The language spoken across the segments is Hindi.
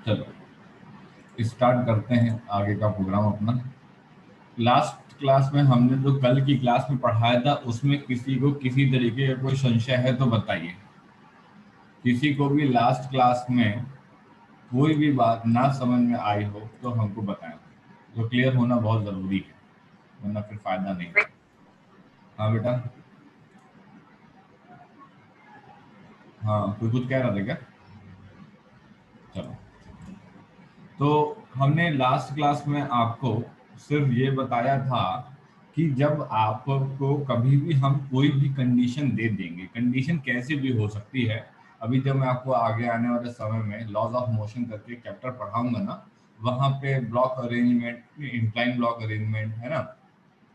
चलो स्टार्ट करते हैं आगे का प्रोग्राम अपना। लास्ट क्लास में हमने जो कल की क्लास में पढ़ाया था उसमें किसी को किसी तरीके का कोई संशय है तो बताइए। किसी को भी लास्ट क्लास में कोई भी बात ना समझ में आई हो तो हमको बताएं। जो क्लियर होना बहुत ज़रूरी है, वरना फिर फायदा नहीं। हाँ बेटा, हाँ कोई कुछ कह रहा था क्या? चलो, तो हमने लास्ट क्लास में आपको सिर्फ ये बताया था कि जब आपको कभी भी हम कोई भी कंडीशन दे देंगे, कंडीशन कैसे भी हो सकती है। अभी जब मैं आपको आगे आने वाले समय में लॉज ऑफ मोशन करके चैप्टर पढ़ाऊंगा ना, वहाँ पे block arrangement, incline block arrangement है ना,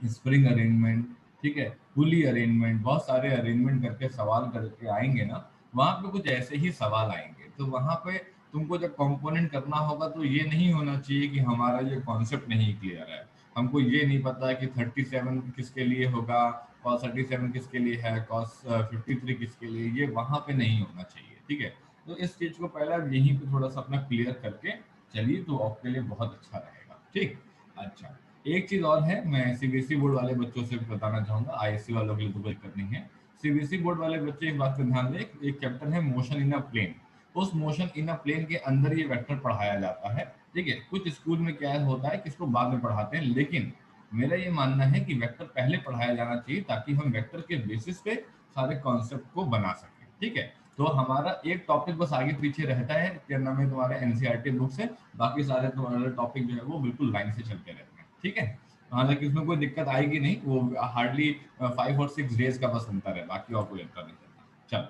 स्प्रिंग अरेंजमेंट, ठीक है, पुली अरेंजमेंट, बहुत सारे अरेंजमेंट करके सवाल करके आएंगे ना, वहाँ पे कुछ ऐसे ही सवाल आएंगे। तो वहाँ पे तुमको जब कंपोनेंट करना होगा तो ये नहीं होना चाहिए कि हमारा ये कॉन्सेप्ट नहीं क्लियर है, हमको ये नहीं पता है कि 37 किसके लिए होगा, cos 37 किसके लिए है, cos 53 किसके लिए, ये वहाँ पे नहीं होना चाहिए। ठीक है, तो इस चीज़ को पहले आप यहीं पे थोड़ा सा अपना क्लियर करके चलिए तो आपके लिए बहुत अच्छा रहेगा। ठीक, अच्छा, एक चीज और है, मैं सीबीएसई बोर्ड वाले बच्चों से बताना चाहूंगा, आईएससी वालों के लिए तो कोई दिक्कत नहीं है। सीबीएसई बोर्ड वाले बच्चे एक बात का ध्यान दें, एक चैप्टर है मोशन इन अ प्लेन। उस मोशन इन अ प्लेन के अंदर ये वेक्टर पढ़ाया जाता है। ठीक है, कुछ स्कूल में क्या होता है कि इसको बाद में पढ़ाते हैं, लेकिन मेरा ये मानना है कि वेक्टर पहले पढ़ाया जाना चाहिए ताकि हम वेक्टर के बेसिस पे सारे कॉन्सेप्ट को बना सकें। ठीक है, तो हमारा एक टॉपिक बस आगे पीछे रहता है, क्या नाम है तुम्हारे एनसीईआरटी बुक से, बाकी सारे तुम्हारे टॉपिक जो है वो बिल्कुल लाइन से चलते रहते हैं। ठीक है, हालांकि उसमें कोई दिक्कत आएगी नहीं, वो हार्डली 5 और 6 डेज का बस अंतर है, बाकी और कोई अंतर नहीं चलता। चलो,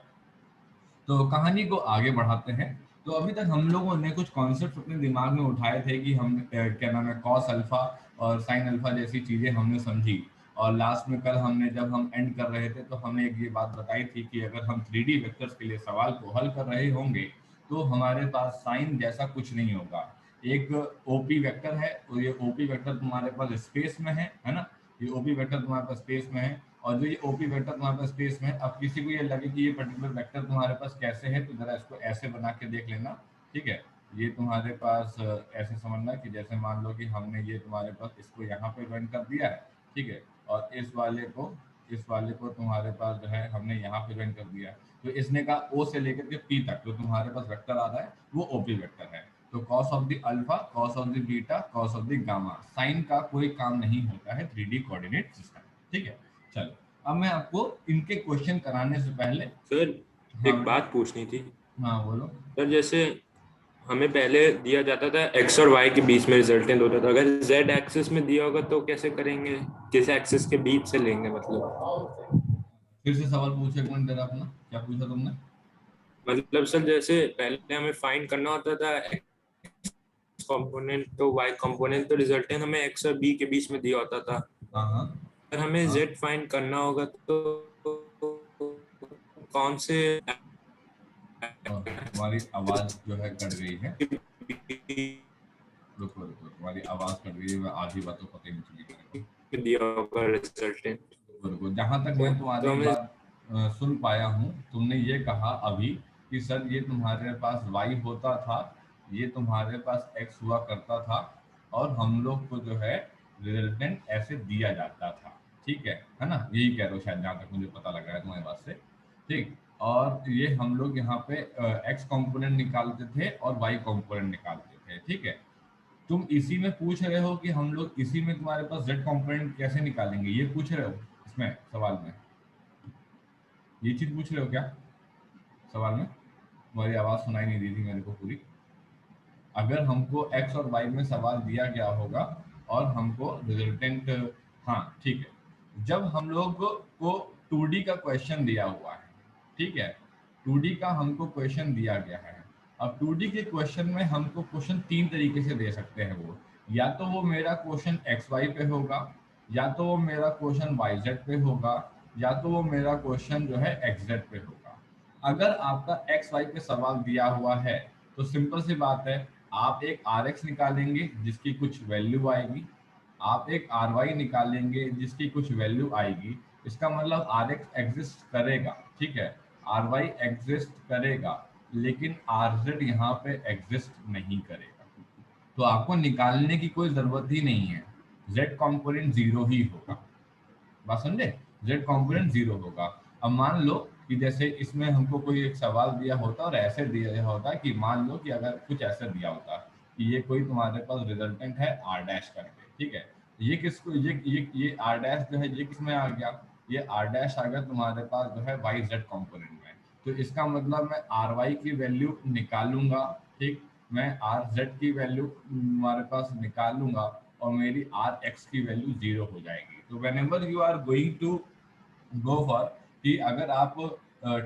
तो कहानी को आगे बढ़ाते हैं। तो अभी तक हम लोगों ने कुछ कॉन्सेप्ट अपने दिमाग में उठाए थे कि हम क्या नाम है कॉस अल्फा और साइन अल्फा जैसी चीजें हमने समझी। और लास्ट में कल हमने जब हम एंड कर रहे थे तो हमने एक ये बात बताई थी कि अगर हम 3D वेक्टर्स के लिए सवाल को हल कर रहे होंगे तो हमारे पास साइन जैसा कुछ नहीं होगा। एक ओपी वेक्टर है, तो ये ओपी वेक्टर तुम्हारे पास स्पेस में है ना, ये ओपी वेक्टर तुम्हारे पास स्पेस में है। और जो ये ओपी वेक्टर तुम्हारे पास स्पेस में, अब किसी को ये लगे कि ये पर्टिकुलर वेक्टर तुम्हारे पास कैसे है तो जरा इसको ऐसे बना के देख लेना। ठीक है, ये तुम्हारे पास ऐसे समझना कि जैसे मान लो कि हमने ये तुम्हारे पास इसको यहाँ पे ज्वाइन कर दिया है। ठीक है, और इस वाले को तुम्हारे पास जो है हमने यहाँ पे ज्वाइन कर दिया है। तो इसने कहा ओ से लेकर के पी तक जो तुम्हारे पास वेक्टर आ रहा है वो ओपी वेक्टर है। तो cos of the alpha, cos of the beta, cos of the gamma, sine का कोई काम नहीं होता है 3D कोऑर्डिनेट सिस्टम। ठीक है, चलो, अब मैं आपको इनके क्वेश्चन कराने से पहले, सर हाँ एक बेटा, बात पूछनी थी। हाँ बोलो। सर जैसे हमें पहले दिया जाता था एक्स और वाई के बीच में रिजल्टेंट होता था, अगर जेड एक्सिस में दिया होगा तो कैसे करेंगे, किस एक्सिस के बीच से लेंगे मतलब? फिर से सवाल पूछो एक मिनट जरा अपना, क्या पूछा तुमने? मतलब सर जैसे पहले हमें फाइंड करना होता था एक्स कंपोनेंट तो वाई कंपोनेंट, तो रिजल्टेंट हमें एक्स और बी के बीच में दिया होता था। हाँ हाँ अगर हमें हाँ जेड फाइंड करना होगा तो कौन से तुम्हारी आवाज जो है कट गई है। रुको रुको, तुम्हारी आवाज कट गई है, मैं आधी बातों पता ही नहीं चली मेरे को। दिया होगा रिजल्टेंट। रुको रुको, जहां तक मैं तो तुम्हारी हमें बात सुन पाया हूँ, तुमने ये कहा अभी कि सर ये तुम्हारे पास y होता था, ये तुम्हारे पास x हुआ करता था, और हम लोग को जो है रिजल्टेंट ऐसे दिया जाता था। ठीक है ना, यही कह रहे हो शायद, जहाँ तक मुझे पता लग रहा है तुम्हारी बात से। ठीक, और ये हम लोग यहाँ पे x कंपोनेंट निकालते थे और y कंपोनेंट निकालते थे। ठीक है, तुम इसी में पूछ रहे हो कि हम लोग इसी में तुम्हारे पास z कंपोनेंट कैसे निकालेंगे, ये पूछ रहे हो इसमें सवाल में? ये चीज पूछ रहे हो क्या सवाल में? तुम्हारी आवाज सुनाई नहीं दी थी मेरे को पूरी। अगर हमको x और y में सवाल दिया गया होगा और हमको रिजल्टेंट, हाँ ठीक है, जब हम लोग को 2D का क्वेश्चन दिया हुआ है, ठीक है, 2D का हमको क्वेश्चन दिया गया है। अब 2D के क्वेश्चन में हमको क्वेश्चन 3 तरीके से दे सकते हैं वो, या तो वो मेरा क्वेश्चन एक्स वाई पे होगा, या तो वो मेरा क्वेश्चन वाई जेड पे होगा, या तो वो मेरा क्वेश्चन जो है एक्स जेड पे होगा। अगर आपका एक्स वाई पे सवाल दिया हुआ है तो सिंपल सी बात है, आप एक आर एक्स निकालेंगे जिसकी कुछ वैल्यू आएगी, आप एक आर वाई निकालेंगे जिसकी कुछ वैल्यू आएगी। इसका मतलब आर एक्स एग्जिस्ट करेगा, ठीक है, आर वाई एग्जिस्ट करेगा, लेकिन RZ यहाँ पे एग्जिस्ट नहीं करेगा, तो आपको निकालने की कोई जरूरत ही नहीं है, Z कंपोनेंट 0 ही होगा। बात समझे, Z कंपोनेंट 0 होगा। अब मान लो कि जैसे इसमें हमको कोई एक सवाल दिया होता और ऐसे दिया होता कि मान लो कि अगर कुछ ऐसा दिया होता कि ये कोई तुम्हारे पास रिजल्टेंट है R डैश करके, ठीक है, ये किसको ये R डैश जो है ये किस में आ गया, ये R डैश आ गया तुम्हारे पास जो है YZ कंपोनेंट में। तो इसका मतलब मैं RY की वैल्यू निकालूंगा, ठीक, मैं RZ की वैल्यू तुम्हारे पास निकालूंगा और मेरी RX की वैल्यू 0 हो जाएगी। तो whenever you are going to go for कि अगर आप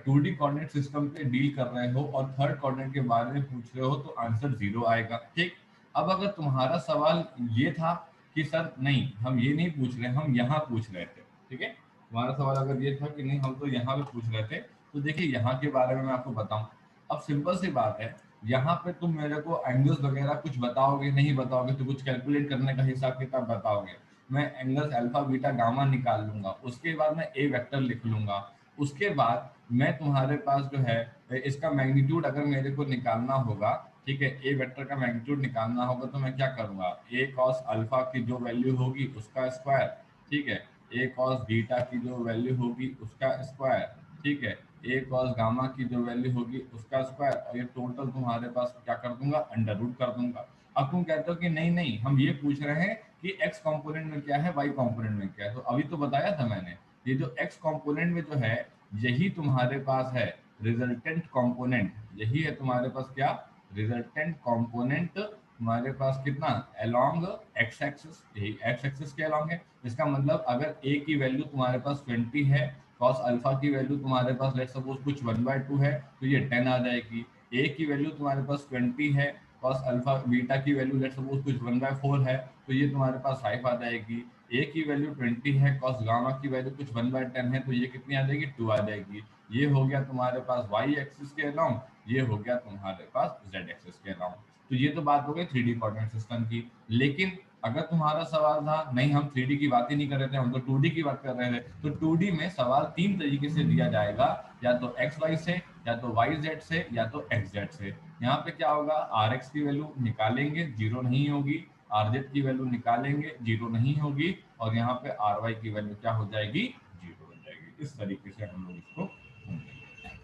2D कोऑर्डिनेट सिस्टम पे डील कर रहे हो और थर्ड कोऑर्डिनेट के बारे में पूछ रहे हो तो आंसर 0 आएगा, ठीक। अब अगर तुम्हारा सवाल ये था कि सर नहीं हम ये नहीं पूछ रहे, हम यहाँ पूछ रहे थे, ठीक है, तुम्हारा सवाल अगर ये था कि नहीं हम तो यहाँ पे पूछ रहे थे, तो देखिए यहाँ के बारे में मैं आपको बताऊं। अब सिंपल सी बात है, यहाँ पे तुम मेरे को एंगल्स वगैरह कुछ बताओगे नहीं बताओगे, तो कुछ कैलकुलेट करने का हिसाब किताब बताओगे, मैं एंगल्स अल्फा बीटा गामा निकाल लूंगा, उसके बाद मैं ए वेक्टर लिख लूंगा, उसके बाद मैं तुम्हारे पास जो है इसका मैग्नीट्यूड अगर मेरे को निकालना होगा, ठीक है, ए वेक्टर का मैग्नीट्यूड निकालना होगा तो मैं क्या करूंगा, ए कॉस अल्फा की जो वैल्यू होगी उसका स्क्वायर, ठीक है, ए कॉस बीटा की जो वैल्यू होगी उसका स्क्वायर, ठीक है, ए कॉस गामा की जो वैल्यू होगी उसका स्क्वायर, और ये टोटल तुम्हारे पास क्या कर दूंगा, अंडर रूट कर दूंगा। अब तुम कहते हो कि नहीं नहीं हम ये पूछ रहे हैं कि x कंपोनेंट में क्या है, y कंपोनेंट में क्या है, तो अभी तो बताया था मैंने, ये जो x कंपोनेंट में जो है यही तुम्हारे पास है रिजल्टेंट कंपोनेंट, यही है तुम्हारे पास क्या, रिजल्टेंट कंपोनेंट तुम्हारे पास कितना अलोंग x एक्सिस, यही x एक्सिस के अलोंग है। इसका मतलब अगर a की वैल्यू तुम्हारे पास 20 है, cos अल्फा की वैल्यू तुम्हारे पास लेट्स सपोज कुछ 1/2 है तो ये 10 आ जाएगी, a की वैल्यू तुम्हारे पास 20 है, cos अल्फा बीटा की वैल्यू लेट्स सपोज कुछ 1/4 है तो ये तुम्हारे पास 5 आ जाएगी, a की वैल्यू 20 है, cos गामा की वैल्यू कुछ 1/10 है तो ये कितनी आ जाएगी, 2 आ जाएगी। ये हो गया तुम्हारे पास y एक्सिस के अलाउंग, ये हो गया तुम्हारे पास z एक्सिस के अलाउंग। तो ये तो बात हो गई 3D कोऑर्डिनेट सिस्टम की। लेकिन अगर तुम्हारा सवाल था नहीं हम 3D की बात ही नहीं कर रहे थे, हम तो 2D की बात कर रहे थे, तो 2D में सवाल 3 तरीके से दिया जाएगा, या तो XY से, या तो YZ से, या तो XZ से। यहाँ पे क्या होगा, RX की वैल्यू निकालेंगे 0 नहीं होगी, RZ की वैल्यू निकालेंगे 0 नहीं होगी, और यहाँ पे RY की वैल्यू क्या हो जाएगी, 0 हो जाएगी। इस तरीके से हम लोग इसको ढूंढेंगे।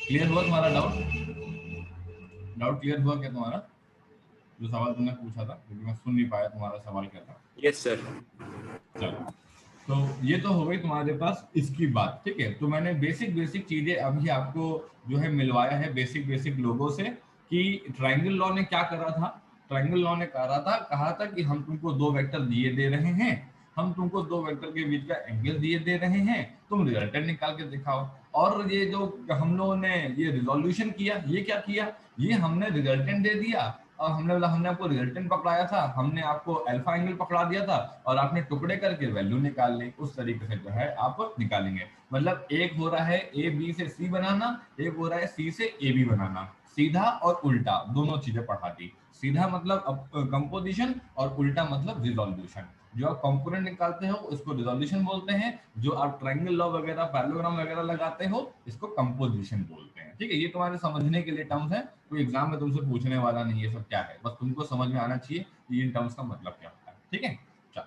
क्लियर हुआ तुम्हारा डाउट क्लियर हुआ क्या तुम्हारा, जो सवाल तुमने पूछा था, क्योंकि मैं सुन नहीं पाया तुम्हारा सवाल क्या था। Yes sir. चलो, तो ये तो हो गई तुम्हारे पास इसकी बात, ठीक है। तो मैंने बेसिक बेसिक चीजें अभी आपको जो है मिलवाया है बेसिक बेसिक लोगों से, कि ट्रायंगल लॉ ने क्या करा था। ट्रायंगल लॉ ने कहा था कि हम तुमको दो वेक्टर दिए दे रहे हैं, हम तुमको दो वेक्टर के बीच का एंगल दिए दे रहे हैं, तुम रिजल्टेंट निकाल के दिखाओ। और ये जो हम लोगों ने ये रिजोल्यूशन किया, ये क्या किया, ये हमने रिजल्टेंट दे दिया, और हमने आपको रिजल्टेंट पकड़ाया था, हमने आपको अल्फा एंगल पकड़ा दिया था, और आपने टुकड़े करके वैल्यू निकाल ली। उस तरीके से जो है आप निकालेंगे। मतलब एक हो रहा है ए बी से सी बनाना, एक हो रहा है सी से ए बी बनाना, सीधा और उल्टा दोनों चीजें पढ़ा दी। सीधा मतलब कंपोजिशन, और उल्टा मतलब रिजोल्यूशन। जो आप कंपोनेंट निकालते हो उसको रिजोल्यूशन बोलते हैं, जो आप ट्रायंगल लॉ वगैरह पैरेललोग्राम वगैरह लगाते हो इसको कंपोजिशन बोलते हैं, ठीक है। ये तुम्हारे समझने के लिए टर्म्स है, कोई एग्जाम में तुमसे पूछने वाला नहीं है सब क्या है, बस तुमको समझ में आना चाहिए कि इन टर्म्स का मतलब क्या होता है, ठीक है। चलो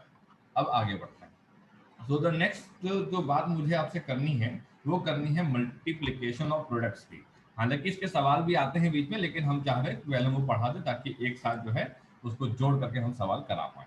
अब आगे बढ़ते हैं। सो द नेक्स्ट जो बात मुझे आपसे करनी है वो करनी है मल्टीप्लीकेशन ऑफ प्रोडक्ट्स की। हालांकि इसके सवाल भी आते हैं बीच में, लेकिन हम चाह रहे हैं कि पहले वो पढ़ा दे ताकि एक साथ जो है उसको जोड़ करके हम सवाल करा पाए।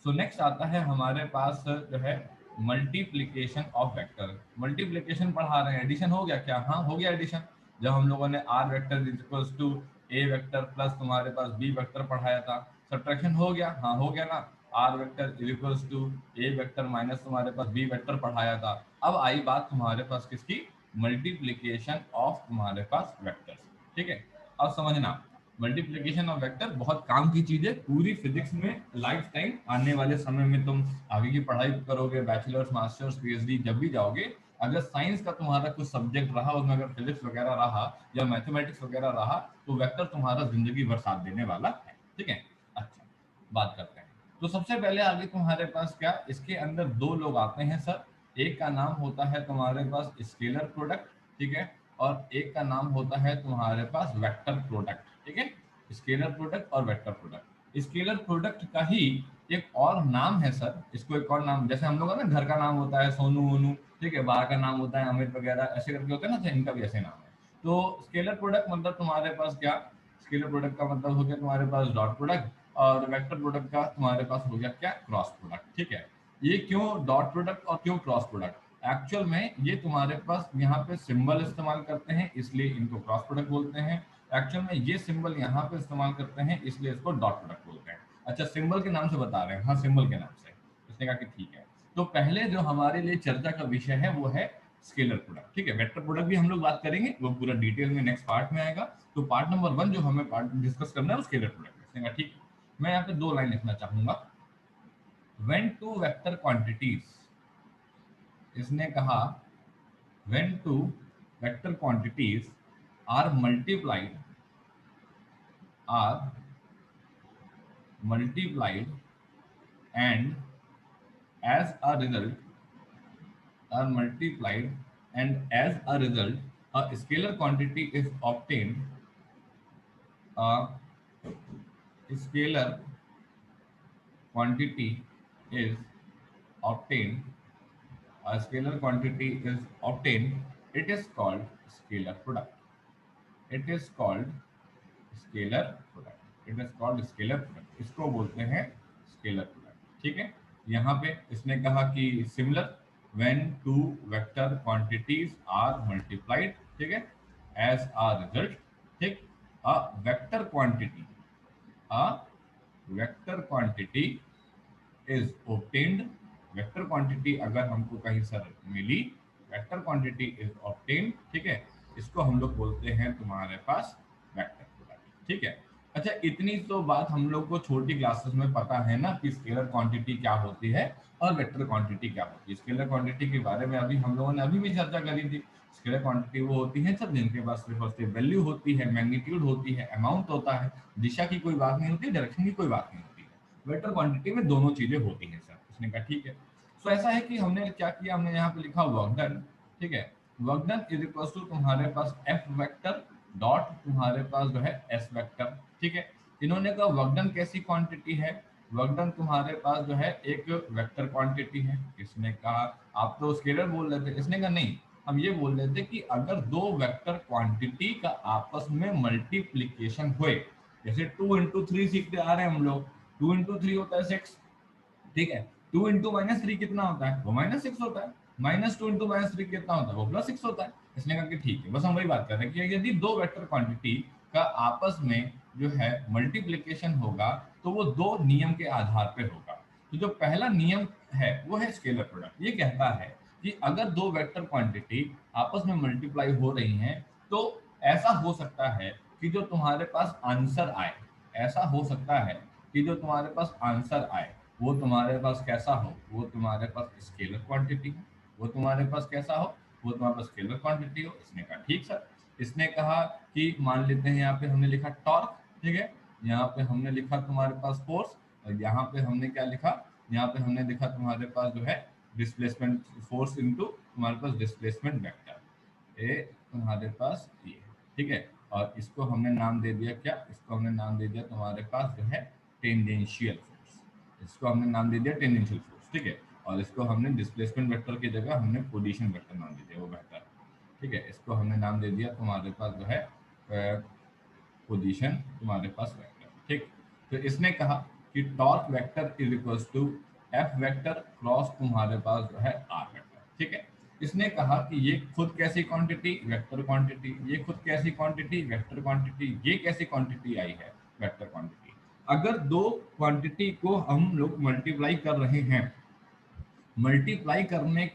सो नेक्स्ट आता है हमारे पास जो है मल्टीप्लीकेशन ऑफ वेक्टर। मल्टीप्लीकेशन पढ़ा रहे हैं, एडिशन हो गया क्या, हाँ हो गया एडिशन। जब हम लोगों ने R vector equals to A vector plus तुम्हारे पास बी वेक्टर पढ़ाया था, सब्ट्रैक्शन हो गया, हाँ हो गया ना। R vector equals to A vector minus तुम्हारे पास बी वेक्टर पढ़ाया था। अब आई बात तुम्हारे पास किसकी, मल्टीप्लीकेशन ऑफ तुम्हारे पास वेक्टर्स, ठीक है। अब समझना, मल्टीप्लिकेशन ऑफ वेक्टर बहुत काम की चीज है, पूरी फिजिक्स में लाइफ टाइम आने वाले समय में तुम आगे की पढ़ाई करोगे, बैचलर्स मास्टर्स पीएचडी जब भी जाओगे, अगर साइंस का तुम्हारा कुछ सब्जेक्ट रहा, उसमें अगर फिजिक्स वगैरह रहा या मैथमेटिक्स वगैरह रहा, तो वेक्टर तुम्हारा जिंदगी भर साथ देने वाला है, ठीक है। अच्छा, बात करते हैं। तो सबसे पहले आगे तुम्हारे पास क्या, इसके अंदर दो लोग आते हैं सर। एक का नाम होता है तुम्हारे पास स्केलर प्रोडक्ट, ठीक है, और एक का नाम होता है तुम्हारे पास वेक्टर प्रोडक्ट, ठीक है। स्केलर प्रोडक्ट और वेक्टर प्रोडक्ट। स्केलर प्रोडक्ट का ही एक और नाम है सर, इसको एक और नाम, जैसे हम लोग का ना घर का नाम होता है सोनू वोनू, ठीक है, बाहर का नाम होता है अमित वगैरह, ऐसे करके होते हैं ना, तो इनका भी ऐसे नाम है। तो स्केलर प्रोडक्ट मतलब तुम्हारे पास क्या, स्केलर प्रोडक्ट का मतलब हो गया तुम्हारे पास डॉट प्रोडक्ट, और वेक्टर प्रोडक्ट का तुम्हारे पास हो गया क्या, क्रॉस प्रोडक्ट, ठीक है। ये क्यों डॉट प्रोडक्ट और क्यों क्रॉस प्रोडक्ट, एक्चुअल में ये तुम्हारे पास यहाँ पे सिंबल इस्तेमाल करते हैं इसलिए इनको क्रॉस प्रोडक्ट बोलते हैं। एक्चुअल में ये सिंबल यहाँ पे इस्तेमाल करते हैं इसलिए इसको डॉट प्रोडक्ट बोलते हैं। अच्छा, सिंबल के नाम से बता रहे हैं, हाँ सिंबल के नाम से। उसने कहा कि ठीक है, तो पहले जो हमारे लिए चर्चा का विषय है वो है स्केलर प्रोडक्ट, ठीक है। वेक्टर प्रोडक्ट भी हम लोग बात करेंगे, वो पूरा डिटेल में नेक्स्ट पार्ट में आएगा। तो पार्ट नंबर 1 जो हमें पार्ट डिस्कस करना है वो स्केलर प्रोडक्ट। उसने कहा ठीक है, मैं यहाँ पे 2 लाइन लिखना चाहूंगा। व्हेन टू वेक्टर क्वांटिटीज, इसने कहा when two vector quantities are multiplied and as a result are multiplied and as a result a scalar quantity is obtained, a scalar quantity is obtained, a scalar quantity is obtained, it is called scalar product. It is called scalar product, it is called scalar product, इसको बोलते हैं स्केलर प्रोडक्ट, ठीक है। यहाँ पे इसने कहा कि similar when two vector quantities are multiplied, ठीक है, एज अ रिजल्ट, ठीक, a vector quantity, a vector quantity is obtained, vector quantity अगर हमको कहीं सर मिली, वेक्टर क्वांटिटी इज ऑब्टेन्ड, ठीक है, इसको हम लोग बोलते हैं तुम्हारे पास वेक्टर प्रोडक्ट, ठीक है। अच्छा, इतनी तो बात हम लोग को छोटी क्लासेस में पता है ना कि स्केलर क्वांटिटी क्या होती है और वेक्टर क्वांटिटी क्या होती है। स्केलर क्वांटिटी के बारे में अभी हम लोगों ने अभी भी चर्चा करी थी। स्केलर क्वांटिटी वो होती है सर जिनके पास सिर्फ और सिर्फ वैल्यू होती है, मैग्नीट्यूड होती है, अमाउंट होता है, दिशा की कोई बात नहीं होती, डायरेक्शन की कोई बात नहीं होती है। वेक्टर क्वांटिटी में दोनों चीजें होती हैं सर। उसने कहा ठीक है। सो ऐसा है कि हमने क्या किया, हमने यहाँ पे लिखा वर्क डन, ठीक है। Work done is equal to तुम्हारे पास एफ वेक्टर डॉट तुम्हारे पास जो है एस वेक्टर, ठीक है। इन्होंने कहा वर्क डन कैसी क्वांटिटी है, वर्क डन तुम्हारे पास जो है एक वेक्टर क्वांटिटी है। इसने कहा, आप तो स्केलर बोल रहे थे, इसने कहा नहीं, हम ये बोल रहे थे कि अगर दो वेक्टर क्वांटिटी का आपस में मल्टीप्लीकेशन हुए, जैसे 2 into 3 सीखते आ रहे हैं हम लोग, 2 into 3 होता है 6, ठीक है। 2 into -3 कितना होता है, वो -6 होता है। -2 into -3 कितना होता है, वो +6 होता है। इसने कहा कि ठीक है, बस हम वही बात कर रहे हैं कि यदि दो वेक्टर क्वांटिटी का आपस में जो है मल्टीप्लीकेशन होगा तो वो दो नियम के आधार पे होगा। तो जो पहला नियम है वो है स्केलर प्रोडक्ट। ये कहता है कि अगर दो वेक्टर क्वांटिटी आपस में मल्टीप्लाई हो रही हैं तो ऐसा हो सकता है कि जो तुम्हारे पास आंसर आए, ऐसा हो सकता है कि जो तुम्हारे पास आंसर आए वो तुम्हारे पास कैसा हो, वो तुम्हारे पास स्केलर क्वांटिटी हो, वो तुम्हारे पास कैसा हो, वो तुम्हारे पास स्केलर क्वांटिटी हो। इसने कहा ठीक सर। इसने कहा कि मान लेते हैं यहाँ पे हमने लिखा टॉर्क, ठीक है, यहाँ पे हमने लिखा तुम्हारे पास फोर्स, और यहाँ पे हमने क्या लिखा, यहाँ पे हमने लिखा तुम्हारे पास जो है डिस्प्लेसमेंट फोर्स इनटू तुम्हारे पास डिस्प्लेसमेंट वेक्टर, ये तुम्हारे पास ये, ठीक है। और इसको हमने नाम दे दिया क्या, इसको हमने नाम दे दिया तुम्हारे पास जो है टेंजेंशियल फोर्स, इसको हमने नाम दे दिया टेंजेंशियल फोर्स, ठीक है। और इसको हमने डिस्प्लेसमेंट वेक्टर की जगह हमने पोजीशन वेक्टर नाम दे दिया, वो बेहतर, ठीक है। इसको हमने नाम दे दिया तुम्हारे पास जो है पोजीशन तुम्हारे पास वेक्टर, ठीक। तो इसने कहा कि torque vector is equals to F vector cross तुम्हारे पास जो है आर वेक्टर, ठीक है। इसने कहा कि ये खुद कैसी क्वांटिटी, वेक्टर क्वांटिटी, ये खुद कैसी क्वांटिटी, वेक्टर क्वांटिटी, ये कैसी क्वांटिटी आई है, वेक्टर क्वांटिटी। अगर दो क्वांटिटी को हम लोग मल्टीप्लाई कर रहे हैं, मल्टीप्लाई करने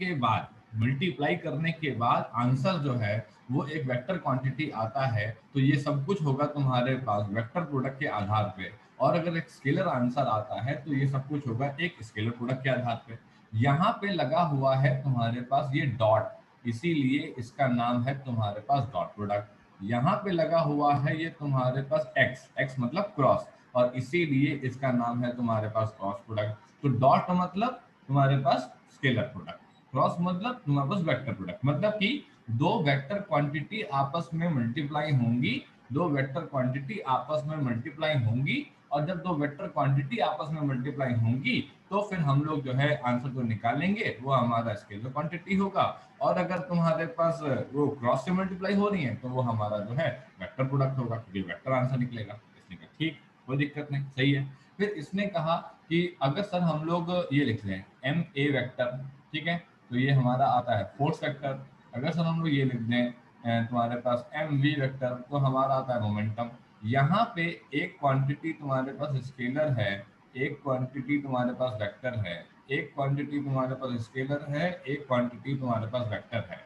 के बाद आंसर जो है वो एक वेक्टर क्वांटिटी आता है, तो ये सब कुछ होगा तुम्हारे पास वेक्टर प्रोडक्ट के आधार पे। और अगर एक स्केलर आंसर आता है तो ये सब कुछ होगा एक स्केलर प्रोडक्ट के आधार पे। यहाँ पे लगा हुआ है तुम्हारे पास ये डॉट, इसीलिए इसका नाम है तुम्हारे पास डॉट प्रोडक्ट। यहाँ पे लगा हुआ है ये तुम्हारे पास एक्स, एक्स मतलब क्रॉस, और इसीलिए इसका नाम है तुम्हारे पास क्रॉस प्रोडक्ट। तो डॉट मतलब तुम्हारे पास स्केलर प्रोडक्ट, क्रॉस मतलब तुम्हारे पास वेक्टर प्रोडक्ट, मतलब कि दो वेक्टर क्वांटिटी आपस में मल्टीप्लाई होंगी, दो वेक्टर क्वांटिटी आपस में मल्टीप्लाई होंगी, और जब दो वेक्टर क्वांटिटी आपस में मल्टीप्लाई होंगी तो फिर हम लोग जो है आंसर जो निकालेंगे वो हमारा स्केलर क्वांटिटी होगा। और अगर तुम्हारे पास वो क्रॉस से मल्टीप्लाई हो रही है तो वो हमारा जो है वेक्टर प्रोडक्ट होगा, क्योंकि वेक्टर आंसर निकलेगा। इसने कहा ठीक, कोई दिक्कत नहीं, सही है। फिर इसने कहा कि अगर सर हम लोग ये लिख लें एम ए वेक्टर, ठीक है, तो ये हमारा आता है फोर्स वेक्टर। अगर सर हम लोग ये लिख दें तुम्हारे पास एम वी वेक्टर, तो हमारा आता है मोमेंटम। यहाँ पे एक क्वांटिटी तुम्हारे पास स्केलर है, एक क्वांटिटी तुम्हारे पास वेक्टर है, एक क्वांटिटी तुम्हारे पास स्केलर है, एक क्वांटिटी तुम्हारे पास वेक्टर है।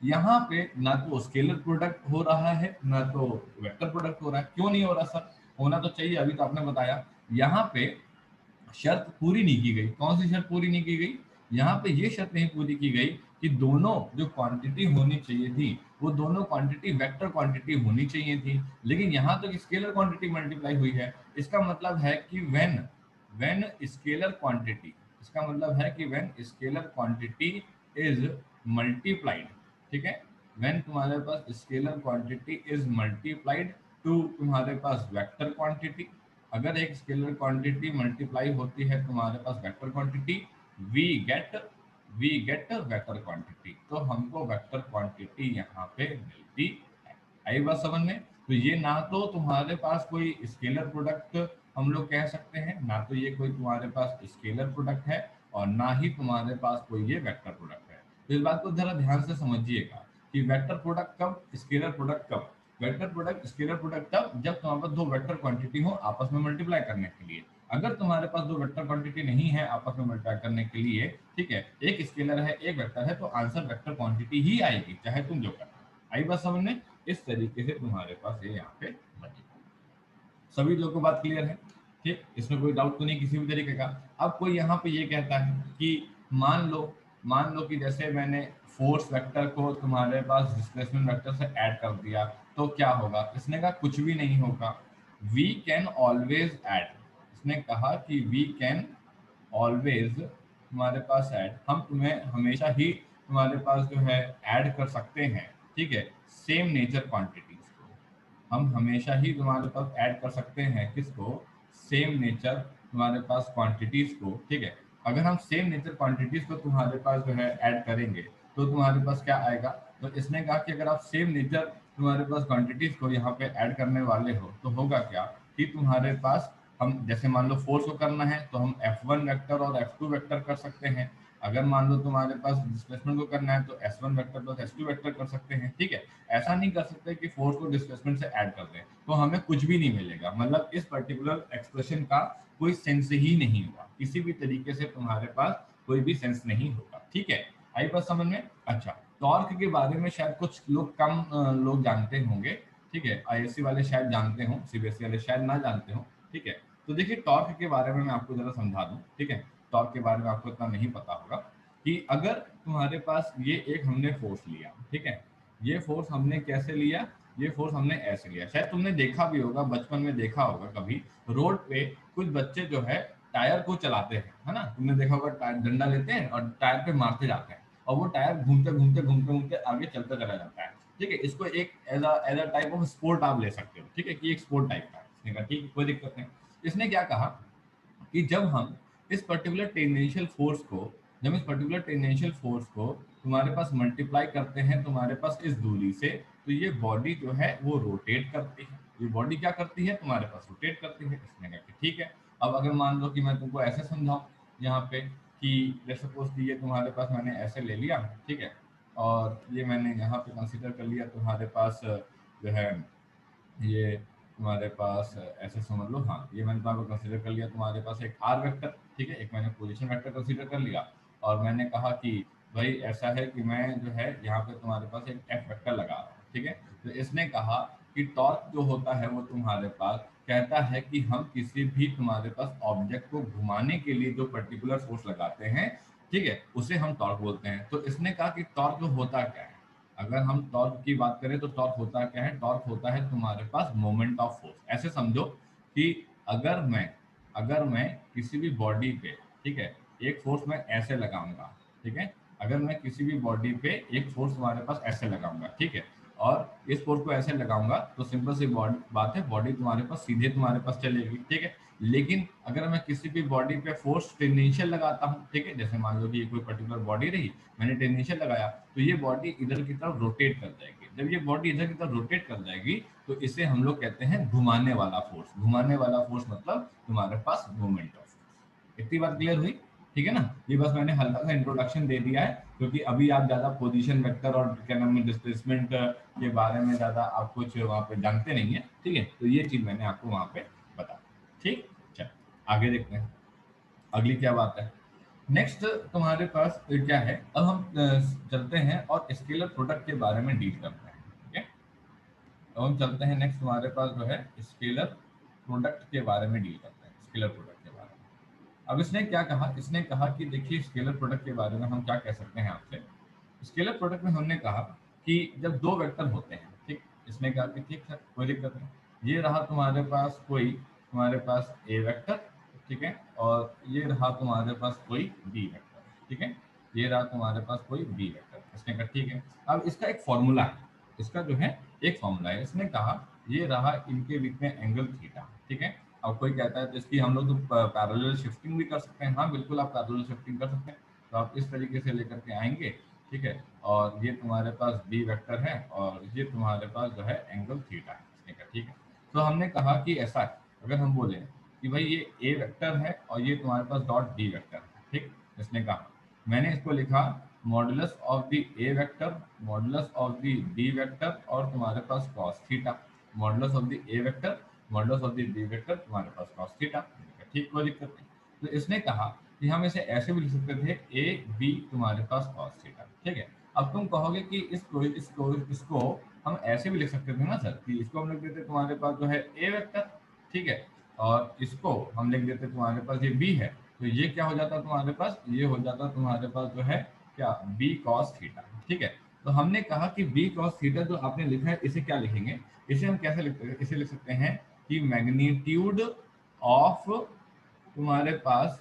यहाँ पे ना तो स्केलर प्रोडक्ट हो रहा है ना तो वेक्टर प्रोडक्ट हो रहा है। क्यों नहीं हो रहा सर? होना तो चाहिए, अभी तो आपने बताया। यहाँ पे शर्त पूरी नहीं की गई। कौन सी शर्त पूरी नहीं की गई? यहाँ पे ये शर्त नहीं पूरी की गई कि दोनों जो क्वांटिटी होनी चाहिए थी वो दोनों क्वांटिटी वेक्टर क्वांटिटी होनी चाहिए थी, लेकिन यहाँ तक स्केलर क्वांटिटी मल्टीप्लाई हुई है। इसका मतलब है कि व्हेन व्हेन स्केलर क्वांटिटी, इसका मतलब है कि when scalar quantity is multiplied, ठीक है, व्हेन तुम्हारे पास scalar quantity is multiplied to तुम्हारे पास वेक्टर क्वांटिटी, अगर एक स्केलर क्वांटिटी मल्टीप्लाई होती है तुम्हारे पास vector quantity, we get we get vector quantity, तो हमको वेक्टर क्वांटिटी यहाँ पे मिलती है। आई बात समझ में? तो ये ना तो तुम्हारे पास कोई स्केलर प्रोडक्ट हम लोग कह सकते हैं, ना तो ये कोई तुम्हारे पास स्केलर प्रोडक्ट है, और ना ही तुम्हारे पास कोई ये वेक्टर प्रोडक्ट है। तो इस बात को जरा ध्यान से समझिएगा कि वेक्टर प्रोडक्ट कब, स्केलर प्रोडक्ट कब। वेक्टर प्रोडक्ट स्केलर प्रोडक्ट तब जब तुम्हारे पास दो वेक्टर क्वांटिटी हो आपस में मल्टीप्लाई करने के लिए। अगर तुम्हारे पास दो वेक्टर क्वांटिटी नहीं है आपस में मल्टीप्लाई करने के लिए, ठीक है, एक स्केलर है एक वेक्टर है, तो आंसर वेक्टर क्वांटिटी ही आएगी, चाहे तुम जो करना। आई बात समझ में? इस तरीके से तुम्हारे पास ये यहाँ पे बनेगा। सभी लोगों को बात क्लियर है? ठीक, इसमें कोई डाउट तो नहीं किसी भी तरीके का। अब कोई यहाँ पे ये कहता है कि मान लो कि जैसे मैंने फोर्स वेक्टर को तुम्हारे पास डिस्प्लेसमेंट वेक्टर से ऐड कर दिया, तो क्या होगा? इसने कहा कुछ भी नहीं होगा, वी कैन ऑलवेज ऐड। इसने कहा कि वी कैन ऑलवेज तुम्हारे पास ऐड, हम तुम्हें हमेशा ही तुम्हारे पास जो है ऐड कर सकते हैं, ठीक है, सेम नेचर क्वांटिटीज को। हम हमेशा ही तुम्हारे पास ऐड कर सकते हैं किसको? सेम नेचर तुम्हारे पास क्वांटिटीज को, ठीक है। अगर हम सेम नेचर क्वांटिटीज को तुम्हारे पास जो है ऐड करेंगे तो तुम्हारे पास क्या आएगा? तो इसने कहा कि अगर आप सेम नेचर तुम्हारे पास क्वांटिटीज को यहाँ पे ऐड करने वाले हो तो होगा क्या कि तुम्हारे पास, हम जैसे मान लो फोर्स को करना है तो हम F1 वेक्टर और F2 वेक्टर कर सकते हैं। अगर मान लो तुम्हारे पास डिस्प्लेसमेंट को करना है तो S1 vector plus S2 vector कर सकते हैं, ठीक है। ऐसा नहीं कर सकते कि फोर्स को डिस्प्लेसमेंट से ऐड कर दें, तो हमें कुछ भी नहीं मिलेगा। मतलब इस पर्टिकुलर एक्सप्रेशन का कोई सेंस ही नहीं होगा, किसी भी तरीके से तुम्हारे पास कोई भी सेंस नहीं होगा, ठीक है। आई बात समझ में? अच्छा, टॉर्क के बारे में शायद कुछ लोग कम लोग जानते होंगे, ठीक है। आईएससी वाले शायद जानते हो, सीबीएसई वाले शायद ना जानते हो, ठीक है। तो देखिए टॉर्क के बारे में मैं आपको जरा समझा दूं, ठीक है। टॉर्क के बारे में आपको इतना नहीं पता होगा कि अगर तुम्हारे पास ये एक हमने फोर्स लिया, ठीक है, ये फोर्स हमने कैसे लिया? ये फोर्स हमने ऐसे लिया। शायद तुमने देखा भी होगा, बचपन में देखा होगा कभी, रोड पे कुछ बच्चे जो है टायर को चलाते हैं, है ना, तुमने देखा होगा, डंडा लेते हैं और टायर पे मारते जाते हैं, और वो टायर घूमते घूमते घूमते घूमते आगे चलता चला जाता है, ठीक है। इसको एक as a type of support आप ले सकते हो, ठीक है, कि एक स्पोर्ट टाइप का है। इसने कहा ठीक है, कोई दिक्कत नहीं। इसने क्या कहा कि जब हम इस पर्टिकुलर टेंजेंशियल फोर्स को, जब इस पर्टिकुलर टेंजेंशियल फोर्स को तुम्हारे पास मल्टीप्लाई करते हैं तुम्हारे पास इस दूरी से, तो ये बॉडी जो है वो रोटेट करती है। ये बॉडी क्या करती है? तुम्हारे पास रोटेट करती है। इसने कहा कि ठीक है। अब अगर मान लो कि मैं तुमको ऐसे समझाऊं यहाँ पे कि लेट्स सपोज कि ये तुम्हारे पास मैंने ऐसे ले लिया, ठीक है, और ये मैंने यहाँ पे कंसीडर कर लिया तुम्हारे पास जो है ये तुम्हारे पास ऐसे समझ लो, हाँ, ये मैंने तुम्हारे कंसीडर कर लिया तुम्हारे पास एक आर वेक्टर, ठीक है, एक मैंने पोजीशन वेक्टर कंसीडर कर लिया, और मैंने कहा कि भाई ऐसा है कि मैं जो है यहाँ पे तुम्हारे पास एक एफ वेक्टर लगा रहा हूँ, ठीक है। तो इसने कहा कि टॉर्क जो होता है वो तुम्हारे पास कहता है कि हम किसी भी तुम्हारे पास ऑब्जेक्ट को घुमाने के लिए जो पर्टिकुलर फोर्स लगाते हैं, ठीक है, उसे हम टॉर्क बोलते हैं। तो इसने कहा कि टॉर्क होता क्या है? अगर हम टॉर्क की बात करें तो टॉर्क होता क्या है? टॉर्क होता है तुम्हारे पास मोमेंट ऑफ फोर्स। ऐसे समझो कि अगर मैं अगर मैं किसी भी बॉडी पे, ठीक है, एक फोर्स मैं ऐसे लगाऊंगा, ठीक है, अगर मैं किसी भी बॉडी पे एक फोर्स तुम्हारे पास ऐसे लगाऊंगा, ठीक है, और इस फोर्स को ऐसे लगाऊंगा तो सिंपल सी बात है, बॉडी तुम्हारे पास सीधे तुम्हारे पास चलेगी, ठीक है। लेकिन अगर मैं किसी भी बॉडी पे फोर्स टेंजेंशियल लगाता हूँ, ठीक है, जैसे मान लो कि ये कोई पर्टिकुलर बॉडी रही, मैंने टेंजेंशियल लगाया तो ये बॉडी इधर की तरफ रोटेट कर जाएगी। जब ये बॉडी इधर की तरफ रोटेट कर जाएगी तो इसे हम लोग कहते हैं घुमाने वाला फोर्स। घुमाने वाला फोर्स मतलब तुम्हारे पास मोमेंट ऑफ फोर्स। इतनी बात क्लियर हुई? ठीक है ना। ये बस मैंने हल्का सा इंट्रोडक्शन दे दिया है, क्योंकि अभी आप ज्यादा पोजीशन वेक्टर और क्या नाम है डिस्प्लेसमेंट के बारे में ज्यादा आप कुछ वहाँ पे जानते नहीं है, ठीक है। तो ये चीज मैंने आपको वहाँ पे बता, ठीक। चल आगे देखते हैं अगली क्या बात है। नेक्स्ट तुम्हारे पास क्या है, अब हम चलते हैं और स्केलर प्रोडक्ट के बारे में डील करते हैं, ठीक है। अब हम चलते हैं नेक्स्ट तुम्हारे पास जो है स्केलर प्रोडक्ट के बारे में डील करते हैं, स्केलर प्रोडक्ट के बारे में। अब इसने क्या कहा, इसने कहा कि देखिए स्केलर प्रोडक्ट के बारे में हम क्या कह सकते हैं आपसे। स्केलर प्रोडक्ट में हमने कहा कि जब दो वेक्टर होते हैं, ठीक, इसने कहा कि ठीक है कोई दिक्कत नहीं, ये रहा तुम्हारे पास कोई, तुम्हारे पास ए वेक्टर, ठीक है, और ये रहा तुम्हारे पास कोई बी वेक्टर, ठीक है, ये रहा तुम्हारे पास कोई बी वेक्टर। इसने कहा ठीक है, अब इसका एक फॉर्मूला है, इसका जो है एक फॉर्मूला है। इसने कहा ये रहा इनके बीच में एंगल थीटा, ठीक है। अब कोई कहता है तो इसकी हम लोग तो पैरेलल शिफ्टिंग भी कर सकते हैं, हाँ बिल्कुल आप पैरेलल शिफ्टिंग कर सकते हैं। तो आप इस तरीके से लेकर के आएंगे, ठीक है, और ये तुम्हारे पास बी वेक्टर है और ये तुम्हारे पास जो है एंगल थीटा है। इसने कहा ठीक है। तो हमने कहा कि ऐसा है, अगर हम बोले कि भाई ये ए वेक्टर है और ये तुम्हारे पास डॉट बी वेक्टर है, ठीक। इसने कहा मैंने इसको लिखा modulus of the A vector, modulus of the B vector और तुम्हारे पास cos theta. Modulus of the A vector, modulus of the B vector, तुम्हारे पास कॉस थीटा। ठीक, कोई दिक्कत नहीं। तो इसने कहा कि हम इसे ऐसे भी लिख सकते थे ए बी तुम्हारे पास कॉस थीटा, ठीक है। अब तुम कहोगे कि इसको हम ऐसे भी लिख सकते थे ना सर, कि इसको हम लिख देते तुम्हारे पास जो है ए वेक्टर, ठीक है, और इसको हम लिख देते तुम्हारे पास ये बी है, तो ये क्या हो जाता तुम्हारे पास, ये हो जाता तुम्हारे पास जो है क्या बी कॉस थीटा, ठीक है। तो हमने कहा कि बी कॉस थीटा जो आपने लिखा है इसे क्या लिखेंगे, इसे हम कैसे लिखते हैं, इसे लिख सकते हैं कि मैग्नीट्यूड ऑफ तुम्हारे पास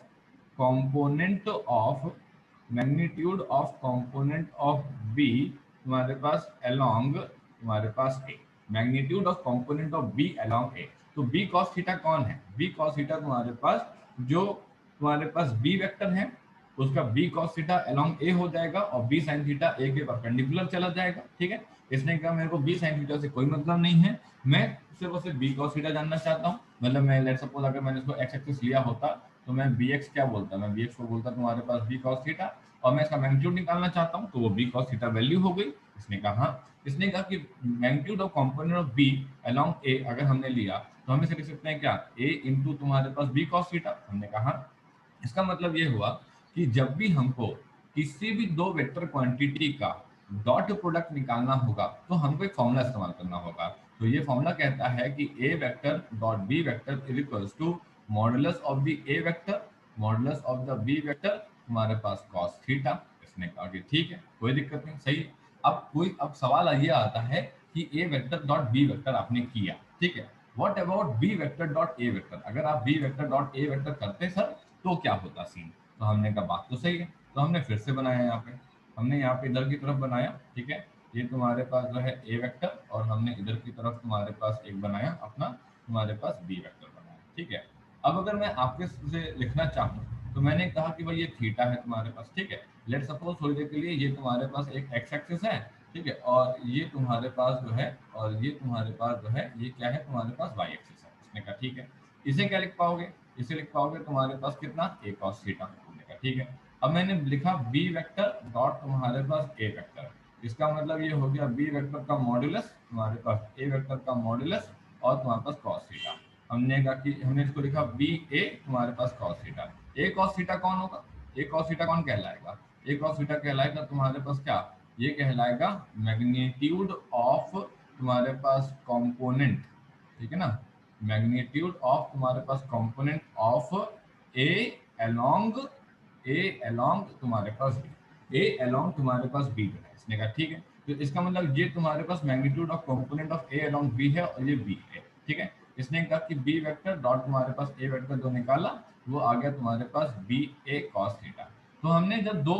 component of, magnitude of component of B तुम्हारे पास अलोंग तुम्हारे पास A, magnitude of component of B along A. तो बी कॉस थीटा कौन है, बी कॉस थीटा तुम्हारे पास जो तुम्हारे पास बी वेक्टर है उसका बी कॉस थीटा अलोंग ए हो जाएगा और बी साइन थीटा ए के परपेंडिकुलर चला जाएगा, ठीक है। इसने कहा मेरे को बी साइन थीटा से कोई मतलब नहीं है, मैं सिर्फ और सिर्फ बी कॉस थीटा जानना चाहता हूँ। मतलब मैं लेट्स सपोज अगर मैंने इसको एक्स एक्सिस लिया होता तो मैं बी एक्स क्या बोलता, मैं बी एक्स को बोलता तुम्हारे पास बी कॉस थीटा, और मैं इसका मैग्नीट्यूड निकालना चाहता हूँ तो वो बी कॉस थीटा वैल्यू हो गई। इसने कहा हाँ, इसने कहा कि magnitude of component of B along A अगर हमने लिया तो हम इसे लिख सकते हैं क्या, ए इंटू तुम्हारे पास बी कॉस थीटा। हमने कहा इसका मतलब ये हुआ कि जब भी हमको किसी भी दो वेक्टर क्वांटिटी का डॉट प्रोडक्ट निकालना होगा तो हमको एक फॉर्मूला इस्तेमाल करना होगा। तो ये फॉर्मूला कहता है कि A vector dot B vector is equals to modulus of the A vector modulus of the B vector तुम्हारे पास कॉस थीटा। इसने कहा कि ठीक है कोई दिक्कत नहीं, सही है। अब सवाल ये आता है कि A vector dot B vector आपने किया, ठीक है, what about B vector dot A vector, अगर आप B vector dot A vector करते सर तो क्या होता सीन। तो हमने कहा बात तो सही है, तो हमने फिर से बनाया, यहाँ पे हमने यहाँ पे इधर की तरफ बनाया, ठीक है, ये तुम्हारे पास जो है ए वेक्टर और हमने इधर की तरफ तुम्हारे पास एक बनाया अपना तुम्हारे पास बी वेक्टर बनाया, ठीक है। अब अगर मैं आपके से लिखना चाहूँ तो मैंने कहा कि भाई ये थीटा है तुम्हारे पास, ठीक है। लेट सपोज थोड़ी देर के लिए ये तुम्हारे पास एक एक्स एक्सिस है, ठीक है, और ये तुम्हारे पास जो है, और ये तुम्हारे पास जो है ये क्या है तुम्हारे पास वाई एक्सिस है। इसने कहा ठीक है, इसे क्या लिख पाओगे, इसे लिख पाओगे तुम्हारे पास कितना ए कॉस थीटा। हमने कहा ठीक है। अब मैंने लिखा बी वेक्टर डॉट तुम्हारे पास ए वेक्टर, इसका मतलब ये हो गया बी वेक्टर का मॉड्यूलस तुम्हारे पास ए वेक्टर का मॉड्यूलस और तुम्हारे पास कॉस थीटा। हमने कहा कि हमने इसको लिखा बी ए तुम्हारे पास कॉस थीटा। ए कॉस थीटा कौन होगा, ए कॉस थीटा कौन कहलाएगा, ए कॉस थीटा कहलाएगा तुम्हारे पास क्या, ये कहलाएगा मैग्नीट्यूड ऑफ तुम्हारे पास कंपोनेंट, ठीक है ना, मैग्नीट्यूड ऑफ तुम्हारे पास component of A along, A along तुम्हारे पास बी, ए अलोंग तुम्हारे पास बी है। इसने कहा ठीक है, तो इसका मतलब ये तुम्हारे पास magnitude of component of A along B है और ये बी है, ठीक है। इसने कहा कि बी वेक्टर डॉट तुम्हारे पास ए वेक्टर जो निकाला वो आ गया तुम्हारे पास बी ए कॉस थीटा। तो हमने जब दो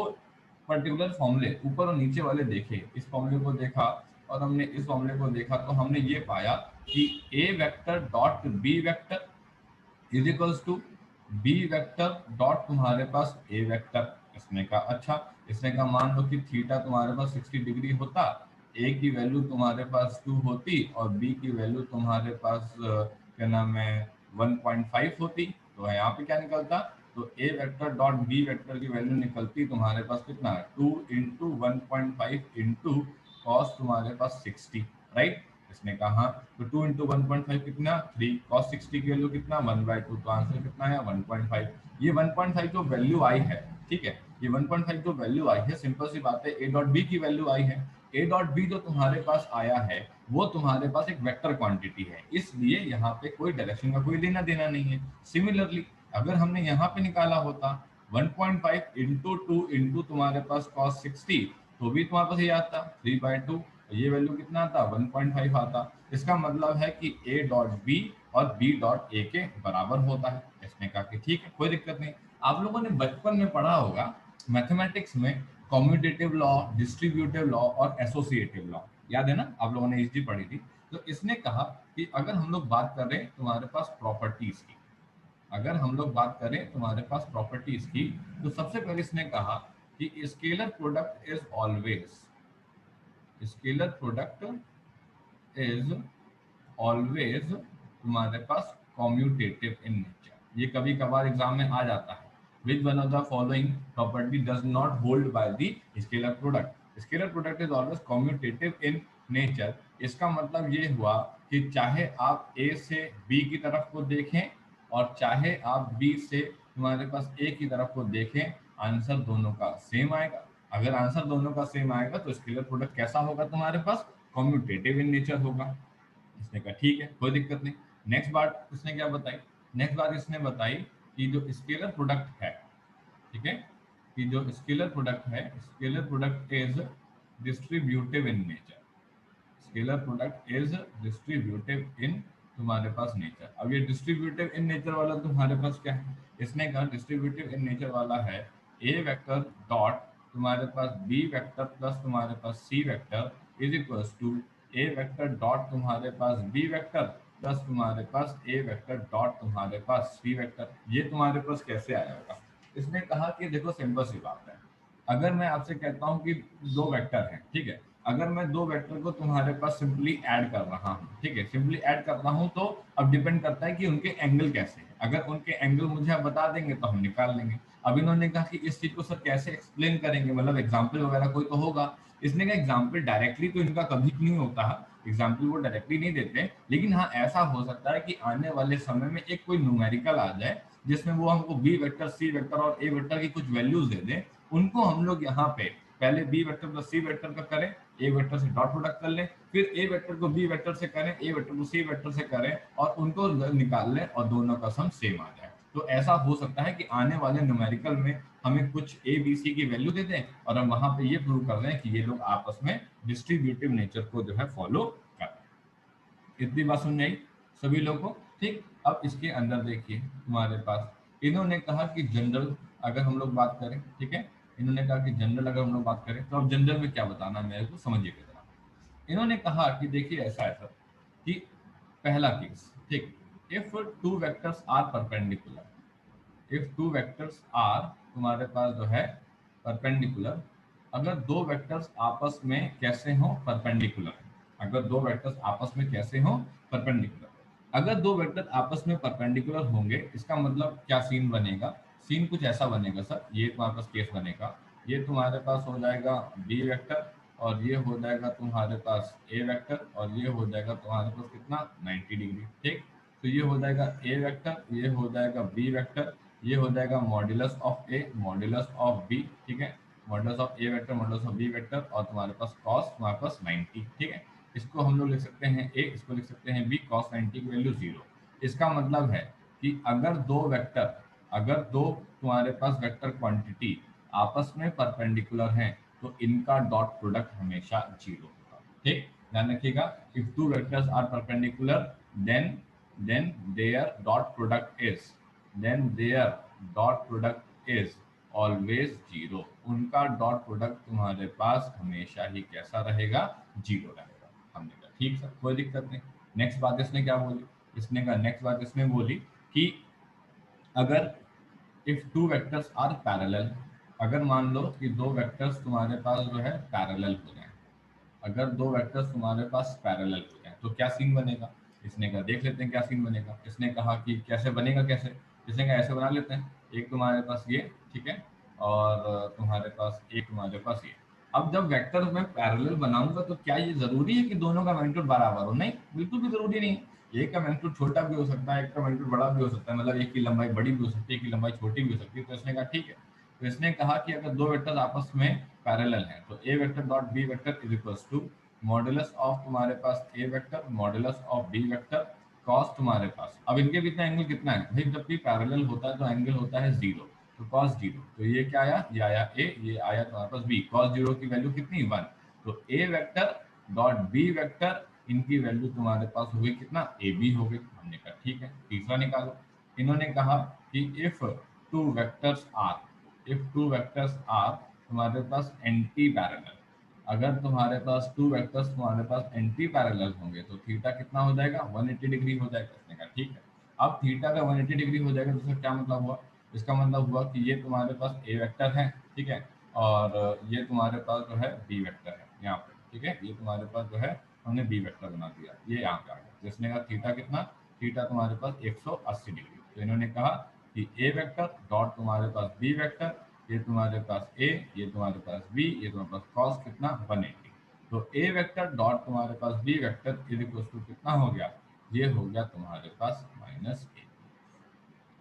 पर्टिकुलर फॉर्मूले ऊपर और नीचे वाले देखे, इस फॉर्मूले को देखा और हमने इस फॉर्मूले को देखा, तो हमने ये पाया कि A vector dot B vector is equals to B vector dot तुम्हारे पास ए वेक्टर। इसने कहा अच्छा, इसने कहा मान लो कि थीटा तुम्हारे पास 60 डिग्री होता, ए की वैल्यू तुम्हारे पास 2 होती और बी की वैल्यू तुम्हारे पास क्या नाम है 1.5 होती, तो यहाँ पे क्या निकलता, तो A vector dot B vector की वैल्यू निकलती तुम्हारे पास कितना 2 इंटू 1.5 इंटू कॉस तुम्हारे पास 60, राइट। इसने कहा हाँ, तो 2 इंटू 1.5 कितना 3, कॉस 60 की वैल्यू कितना 1/2, तो आंसर कितना है 1.5। ये 1.5 जो वैल्यू आई है, ठीक है, ये 1.5 जो वैल्यू आई है, सिंपल सी बात है ए डॉट बी की वैल्यू आई है। ए डॉट बी जो तुम्हारे पास आया है वो तुम्हारे पास एक वेक्टर क्वांटिटी है, इसलिए यहाँ पे कोई डायरेक्शन का कोई लेना देना नहीं है। सिमिलरली अगर हमने यहाँ पे निकाला होता 1.5 इंटू 2 इंटू तुम्हारे पास कॉस 60, तो भी तुम्हारे पास ये आता 3/2, ये वैल्यू कितना आता 1.5 आता। इसका मतलब है कि ए डॉट बी और बी डॉट ए के बराबर होता है। इसने कहा कि ठीक है कोई दिक्कत नहीं। आप लोगों ने बचपन में पढ़ा होगा मैथमेटिक्स में कॉम्यूटेटिव लॉ, डिस्ट्रीब्यूटिव लॉ और एसोसिएटिव लॉ, याद है ना, आप लोगों ने इसकी पढ़ी थी। तो इसने कहा कि अगर हम लोग बात करें तुम्हारे पास प्रॉपर्टीज की, अगर हम लोग बात करें तुम्हारे पास प्रॉपर्टीज की, तो सबसे पहले इसने कहा कि scalar product is always, scalar product is always तुम्हारे पास कॉम्यूटेटिव इन नेचर। ये कभी कभार एग्जाम में आ जाता है, which one of the following property does not hold by the scalar product. Scalar product is always commutative in nature. इसका मतलब ये हुआ कि चाहे आप ए से बी की तरफ को देखें और चाहे आप बी से तुम्हारे पास ए की तरफ को देखें, आंसर दोनों का सेम आएगा। अगर आंसर दोनों का सेम आएगा तो स्केलर प्रोडक्ट कैसा होगा तुम्हारे पास, कॉम्यूटेटिव इन नेचर होगा। इसने कहा ठीक है कोई दिक्कत नहीं। नेक्स्ट बात इसने क्या बताई, नेक्स्ट बात इसने बताई कि जो स्केलर प्रोडक्ट है, ठीक है, कि जो स्केलर प्रोडक्ट है, scalar product is distributive in nature, scalar product is distributive in तुम्हारे पास नेचर। अब ये डिस्ट्रीब्यूटिव इन नेचर वाला तुम्हारे पास क्या है, इसने कहा डिस्ट्रीब्यूटिव इन नेचर वाला है ए वेक्टर डॉट तुम्हारे पास बी वेक्टर प्लस तुम्हारे पास C vector is equals to A vector dot तुम्हारे पास बी वेक्टर प्लस तुम्हारे पास ए वेक्टर डॉट तुम्हारे पास सी वेक्टर। ये तुम्हारे पास कैसे आया होगा, इसने कहा कि देखो सिंपल सी बात है, अगर मैं आपसे कहता हूँ कि दो वेक्टर हैं, ठीक है, अगर मैं दो वेक्टर को तुम्हारे पास सिंपली ऐड कर रहा हूँ, ठीक है, सिंपली ऐड कर रहा हूँ, तो अब डिपेंड करता है कि उनके एंगल कैसे हैं। अगर उनके एंगल मुझे आप बता देंगे तो हम निकाल लेंगे। अब इन्होंने कहा कि इस चीज को सर कैसे एक्सप्लेन करेंगे, मतलब एग्जाम्पल वगैरह कोई तो होगा। इसने कहा एग्जाम्पल डायरेक्टली तो इनका कभी नहीं होता है, एग्जाम्पल वो डायरेक्टली नहीं देते, लेकिन हाँ ऐसा हो सकता है कि आने वाले समय में एक कोई न्यूमेरिकल आ जाए जिसमें वो हमको बी वेक्टर सी वेक्टर और ए वेक्टर की कुछ वैल्यूज दे दें, उनको हम लोग यहाँ पे पहले B vector plus C vector का करें, ए वेक्टर से डॉट प्रोडक्ट कर लें, फिर ए वेक्टर को बी वेक्टर से करें, ए वेक्टर को सी वेक्टर से करें और उनको निकाल लें और दोनों का सम सेम आ जाए। तो ऐसा हो सकता है कि आने वाले न्यूमेरिकल में हमें कुछ ए बी सी की वैल्यू दे दें और हम वहां पे ये प्रूव कर दें कि ये लोग आपस में डिस्ट्रीब्यूटिव नेचर को जो है फॉलो कर रहे हैं। इतनी बात समझ आई सभी लोगों को, ठीक। अब इसके अंदर देखिए तुम्हारे पास इन्होंने कहा कि जनरल अगर हम लोग बात करें, ठीक है, इन्होंने कहा कि जनरल अगर हम लोग बात करें तो अब जनरल में क्या बताना है मेरे को समझिएगा जरा। इन्होंने कहा कि देखिए ऐसा है सर कि पहला केस, ठीक, if two vectors are perpendicular, if two vectors are तुम्हारे पास जो है परपेंडिकुलर, अगर दो वेक्टर्स आपस में कैसे हो परपेंडिकुलर, अगर दो वेक्टर्स आपस में कैसे हो परपेंडिकुलर, अगर दो वेक्टर आपस में परपेंडिकुलर होंगे इसका मतलब क्या सीन बनेगा, सीन कुछ ऐसा बनेगा सर, ये तुम्हारे पास केस बनेगा, ये तुम्हारे पास हो जाएगा बी वेक्टर और ये हो जाएगा तुम्हारे पास ए वेक्टर और ये हो जाएगा तुम्हारे पास कितना 90 डिग्री, ठीक। तो ये हो जाएगा ए वेक्टर, ये हो जाएगा बी वेक्टर, ये हो जाएगा modulus of A modulus of B, ठीक है, modulus of A vector modulus of B vector और तुम्हारे पास कॉस तुम्हारे पास 90, ठीक है। इसको हम लोग लिख सकते हैं ए, इसको लिख सकते हैं बी, कॉस 90 की वैल्यू 0। इसका मतलब है कि अगर दो वेक्टर, अगर दो तुम्हारे पास वेक्टर क्वांटिटी आपस में परपेंडिकुलर हैं तो इनका डॉट प्रोडक्ट हमेशा 0 होगा, ठीक। ध्यान रखिएगा, if two vectors are perpendicular then their dot product is then their dot product is always zero, उनका डॉट प्रोडक्ट तुम्हारे पास हमेशा ही कैसा रहेगा, जीरो रहेगा। हमने कहा ठीक सर, कोई दिक्कत नहीं। नेक्स्ट बात इसने क्या बोली, इसने कहा नेक्स्ट बात इसने बोली कि अगर if two vectors are parallel, अगर मान लो कि दो वेक्टर्स तुम्हारे पास जो है पैरेलल हो जाए, अगर दो वेक्टर्स तुम्हारे पास पैरेलल हो जाए तो क्या सीन बनेगा। इसने कहा देख लेते हैं क्या सीन बनेगा। इसने कहा कि कैसे बनेगा, कैसे, इसने कहा ऐसे बना लेते हैं, एक तुम्हारे पास ये, ठीक है, और तुम्हारे पास एक तुम्हारे पास ये। अब जब वेक्टर में पैरेलल बनाऊंगा तो क्या ये जरूरी है कि दोनों का मैग्नीट्यूड बराबर हो, नहीं, बिल्कुल भी जरूरी नहीं है। एक का मैग्नीट्यूड छोटा भी हो सकता है, एक का मैग्नीट्यूड बड़ा भी हो सकता है, मतलब एक की लंबाई बड़ी भी हो सकती है, एक की लंबाई छोटी भी हो सकती है। तो इसने कहा ठीक है, तो इसने कहा कि अगर दो वेक्टर आपस में पैरेलल हैं तो A vector dot B vector is equals to modulus of तुम्हारे पास A vector modulus of B vector cos तुम्हारे पास, अब इनके बीच में एंगल कितना है भाई, जब भी पैरेलल होता है तो एंगल होता है जीरो, तो कॉस जीरो, तो ये क्या आया, ये आया ए, ये आया तुम्हारे पास बी, कॉस जीरो की वैल्यू कितनी, वन, तो A vector dot B vector इनकी वैल्यू तुम्हारे पास हो गई कितना, ए बी हो गई। हमने कहा ठीक है, तीसरा निकालो। इन्होंने कहा कि if two vectors are, if two vectors are तुम्हारे पास एंटी पैरेलल, अगर तुम्हारे पास टू वेक्टर्स तुम्हारे पास एंटी पैरेलल होंगे तो थीटा कितना हो जाएगा, 180 डिग्री हो जाएगा। इसने कहा ठीक है, अब थीटा का 180 डिग्री हो जाएगा तो इसका क्या मतलब हुआ, इसका मतलब हुआ कि ये तुम्हारे पास ए वेक्टर है, ठीक है, और ये तुम्हारे पास जो है बी वेक्टर है यहाँ पे, ठीक है, ये तुम्हारे पास जो है हमने बी वेक्टर बना दिया, ये यहाँ पे आ गया। जिसने कहा थीटा कितना, थीटा तुम्हारे पास 180 डिग्री। तो इन्होंने कहा कि ए वेक्टर डॉट तुम्हारे पास बी वेक्टर, ये तुम्हारे पास ए, ये तुम्हारे पास बी, ये तुम्हारे पास कॉस कितना 180, तो ए वेक्टर डॉट तुम्हारे पास B vector is equal to कितना हो गया, ये हो गया तुम्हारे पास माइनस ए।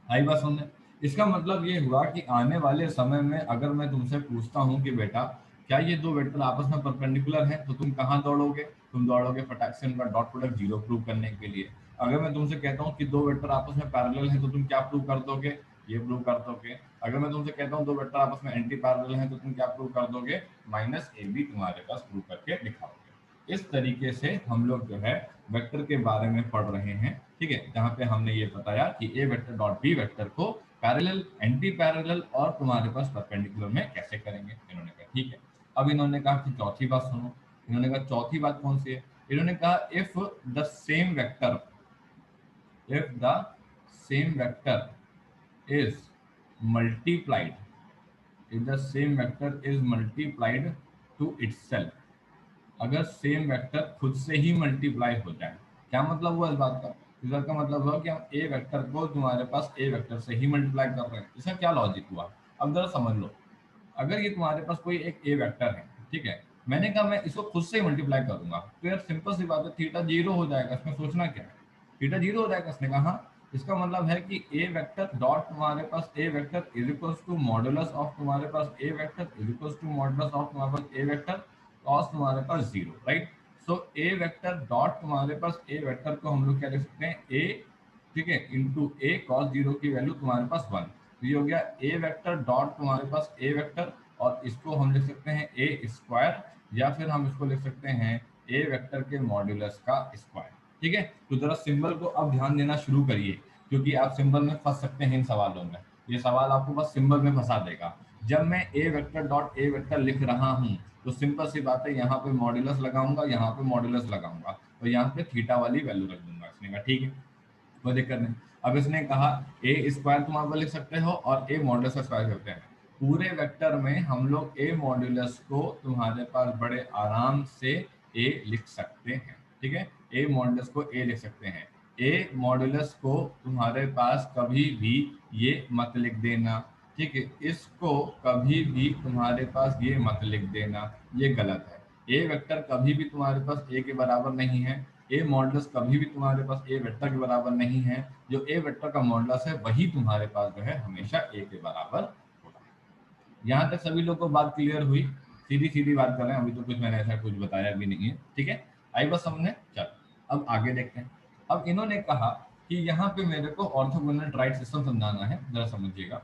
आई बात समझ में। इसका मतलब ये हुआ कि आने वाले समय में अगर मैं तुमसे पूछता हूँ कि बेटा क्या ये दो वेक्टर आपस में परपेंडिकुलर हैं, तो तुम कहाँ दौड़ोगे, तुम दौड़ोगे फटाक से उनका डॉट प्रोडक्ट जीरो प्रूव करने के लिए। अगर मैं तुमसे कहता हूँ कि दो वेक्टर आपस में पैरेलल हैं तो तुम क्या प्रूव कर दोगे, ये प्रूव कर दोगे। अगर मैं तुमसे कहता हूँ दो वेक्टर आपस में एंटी पैरेलल हैं तो तुम क्या प्रूव कर दोगे, माइनस ए बी तुम्हारे पास प्रूव करके दिखाओगे। इस तरीके से हम लोग जो है वेक्टर के बारे में पढ़ रहे हैं, ठीक है, जहाँ पे हमने ये बताया कि A vector dot B vector को पैरेलल, एंटी पैरेलल और तुम्हारे पास परपेंडिकुलर में कैसे करेंगे। इन्होंने कहा ठीक है। अब इन्होंने कहा कि चौथी बात सुनो। इन्होंने कहा चौथी बात कौन सी है, इन्होंने कहा if the same vector, if the same vector is multiplied, if the same vector is multiplied to itself, अगर सेम वेक्टर खुद से ही मल्टीप्लाई हो जाए, क्या मतलब हुआ इस बात का, इस बात का मतलब हुआ कि हम ए वेक्टर को तुम्हारे पास ए वेक्टर से ही मल्टीप्लाई कर रहे हैं। इसका क्या लॉजिक हुआ, अब जरा समझ लो। अगर ये तुम्हारे पास कोई एक ए वेक्टर है, ठीक है, मैंने कहा मैं इसको खुद से ही मल्टीप्लाई करूंगा, तो यार सिंपल सी बात है, थीटा जीरो हो जाएगा, इसमें सोचना क्या है, थीटा जीरो हो जाएगा। इसने कहा हाँ, इसका मतलब है कि ए वेक्टर डॉट तुम्हारे पास A vector is equals to modulus of तुम्हारे पास A vector is equals to modulus of तुम्हारे पास ए वेक्टर कॉस तुम्हारे पास zero, right. So A vector dot तुम्हारे पास ए वेक्टर को हम लोग क्या लिख सकते हैं, ए, ठीक है, इंटू ए कॉस जीरो की वैल्यू तुम्हारे पास वन, तो ये हो गया ए वेक्टर डॉट तुम्हारे पास ए वेक्टर, और इसको हम लिख सकते हैं ए स्क्वायर, या फिर हम इसको लिख सकते हैं ए वेक्टर के मॉड्यूलस का स्क्वायर, ठीक है। तो जरा सिंबल को अब ध्यान देना शुरू करिए, क्योंकि आप सिंबल में फंस सकते हैं इन सवालों में। ये सवाल आपको बस सिंबल में फंसा देगा। जब मैं ए वेक्टर डॉट ए वेक्टर लिख रहा हूँ तो सिंपल सी बात है, यहाँ पे मॉड्यूलस लगाऊंगा, यहाँ पे मॉड्यूलस लगाऊंगा, और यहाँ पे थीटा वाली वैल्यू रख दूंगा। इसने कहा ठीक है, कोई दिक्कत नहीं। अब इसने कहा ए स्क्वायर तुम आप लिख सकते हो और ए मॉड्यूलस का स्क्वायर करते हैं। पूरे वेक्टर में हम लोग ए मॉड्यूलस को तुम्हारे पास बड़े आराम से ए लिख सकते हैं, ठीक है, ए मॉड्यूलस को ए लिख सकते हैं। ए मॉड्यूलस को तुम्हारे पास कभी भी ये मत लिख देना, ठीक है, इसको कभी भी तुम्हारे पास ये मत लिख देना, ये गलत है। ए वेक्टर कभी भी तुम्हारे पास ए के बराबर नहीं है, ए मॉडुलस कभी भी तुम्हारे पास ए वेक्टर के बराबर नहीं है। जो ए वेक्टर का मॉडुलस है वही तुम्हारे पास जो है हमेशा ए के बराबर होगा। यहाँ तक सभी लोग को बात क्लियर हुई, सीधी सीधी बात कर रहे हैं, अभी तो कुछ मैंने ऐसा कुछ बताया भी नहीं है, ठीक है, आई बस समझने। चलो अब आगे देखते हैं। अब इन्होंने कहा कि यहाँ पे मेरे को ऑर्थोगोनल ट्राइड सिस्टम समझाना है, जरा समझिएगा।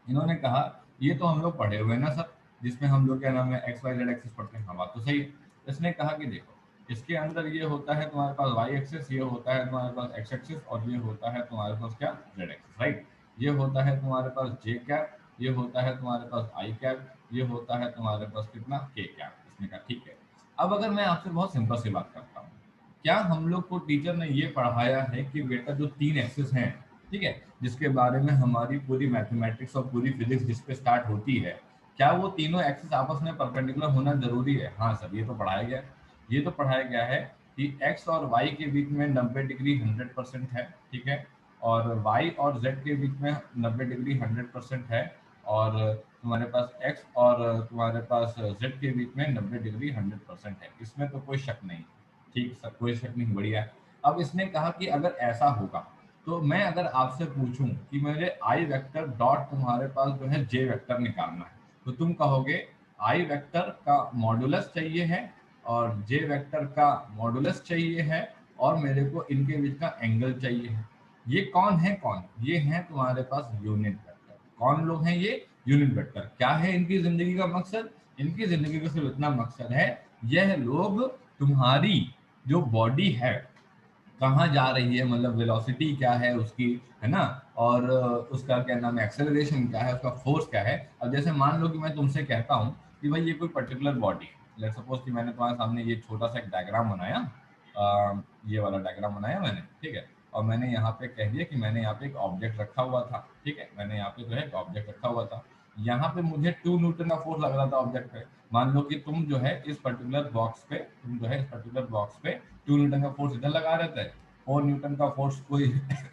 इन्होंने कहा ये तो हम लोग पढ़े हुए ना सर, जिसमें हम लोग क्या नाम है एक्स वाई जेड एक्सिस पढ़ते हैं, हाँ बात तो सही है। इसने कहा कि देखो इसके अंदर ये होता है तुम्हारे पास वाई एक्सिस, ये होता है तुम्हारे पास एक्स एक्सिस, और ये होता है तुम्हारे पास क्या जेड एक्सिस, राइट। ये होता है तुम्हारे पास जे कैप ये होता है तुम्हारे पास आई कैप, ये होता है तुम्हारे पास कितना के कैप। इसने कहा ठीक है। अब अगर मैं आपसे बहुत सिंपल सी बात करता हूँ, क्या हम लोग को टीचर ने ये पढ़ाया है कि बेटा जो 3 एक्सिस हैं, ठीक है, जिसके बारे में हमारी पूरी मैथमेटिक्स और पूरी फिजिक्स जिस पे स्टार्ट होती है, क्या वो तीनों एक्सिस आपस में परपेंडिकुलर होना जरूरी है? हाँ सर, ये तो पढ़ाया गया है। ये तो पढ़ाया गया है कि x और y के बीच में 90 डिग्री 100% है, ठीक है, और y और z के बीच में 90 डिग्री 100% है, और तुम्हारे पास x और तुम्हारे पास z के बीच में 90 डिग्री 100% है। इसमें तो कोई शक नहीं, ठीक सर, कोई शक नहीं, बढ़िया है। अब इसने कहा कि अगर ऐसा होगा तो मैं अगर आपसे पूछूं कि मुझे आई वेक्टर डॉट तुम्हारे पास जो है जे वेक्टर निकालना है, तो तुम कहोगे आई वेक्टर का मॉडुलस चाहिए है और जे वेक्टर का मॉडुलस चाहिए है और मेरे को इनके बीच का एंगल चाहिए है। ये कौन है? कौन ये है तुम्हारे पास यूनिट वेक्टर। कौन लोग हैं ये? Unit vector. क्या है इनकी जिंदगी का मकसद? इनकी जिंदगी का सिर्फ इतना मकसद है, यह लोग तुम्हारी जो बॉडी है कहाँ जा रही है, मतलब वेलोसिटी क्या है उसकी, है ना, और उसका क्या नाम है, एक्सेलरेशन क्या है, उसका फोर्स क्या है। अब जैसे मान लो कि मैं तुमसे कहता हूँ कि भाई ये कोई पर्टिकुलर बॉडी है, लेट्स सपोज कि मैंने तुम्हारे सामने ये छोटा सा एक डायग्राम बनाया, ये वाला डायग्राम बनाया मैंने, ठीक है, और मैंने यहाँ पे कह दिया कि मैंने यहाँ पे एक ऑब्जेक्ट रखा हुआ था, ठीक है, मैंने यहाँ पे जो है एक ऑब्जेक्ट रखा हुआ था, यहाँ पे मुझे 2 न्यूटन का फोर्स लग रहा था ऑब्जेक्ट पे। मान लो कि तुम जो है इस पर्टिकुलर बॉक्स पे, तुम जो है इस पर्टिकुलर बॉक्स पे 2 न्यूटन का फोर्स इधर लगा रहे थे, 4 न्यूटन का फोर्स कोई